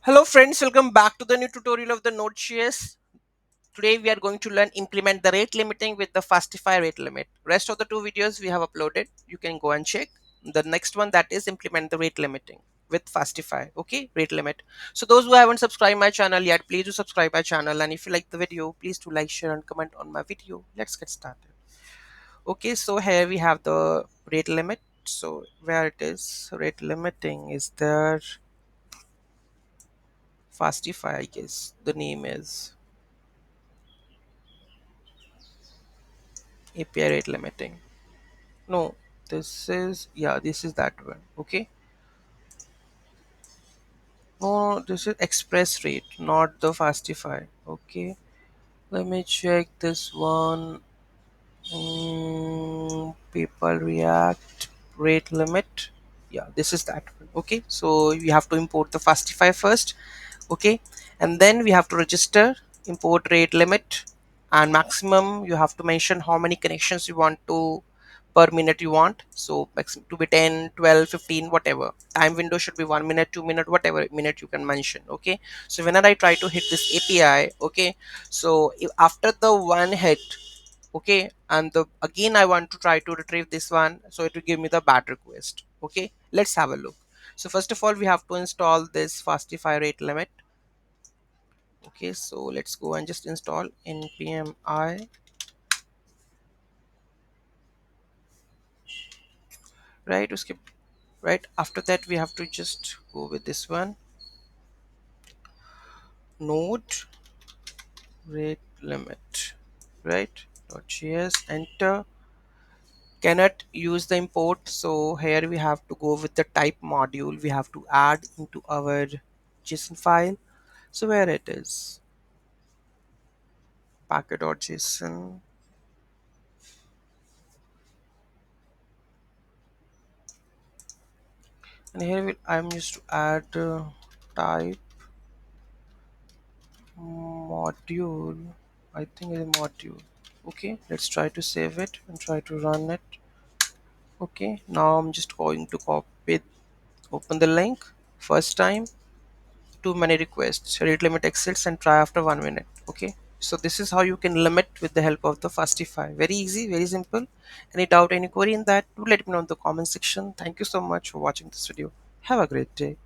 Hello friends, welcome back to the new tutorial of the Node.js. Today we are going to learn implement the rate limiting with the fastify rate limit. Rest of the two videos we have uploaded, you can go and check. The next one, that is implement the rate limiting with fastify, okay, rate limit. So those who haven't subscribed my channel yet, please do subscribe my channel, and if you like the video, please do like, share and comment on my video. Let's get started. Okay, so here we have the rate limit. So where it is, rate limiting is there. Fastify, I guess the name is API rate limiting. No, this is, yeah, this is that one. Okay. No, this is express rate, not the fastify. Okay. Let me check this one. People react rate limit. Yeah, this is that one. Okay. So we have to import the fastify first. Okay, and then we have to register import rate limit, and maximum you have to mention how many connections you want to per minute you want. So to be 10, 12, 15, whatever time window should be 1 minute, 2 minute, whatever minute you can mention. Okay, so whenever I try to hit this API, okay, so if after the one hit, okay, and the again I want to try to retrieve this one, so it will give me the bad request. Okay, let's have a look. So first of all we have to install this fastify rate limit. Okay, so let's go and just install npm I, right, to skip, right, after that we have to just go with this one, node rate limit, right, .js, enter. Cannot use the import, so here we have to go with the type module we have to add into our json file. So where it is, packet.json, and here I'm used to add type module. I think it's a module. Okay, let's try to save it and try to run it. Okay, now I'm just going to copy, open the link first time. Too many requests, rate limit exits, and try after 1 minute. Okay, so this is how you can limit with the help of the fastify. Very easy, very simple. Any doubt, any query in that, do let me know in the comment section. Thank you so much for watching this video. Have a great day.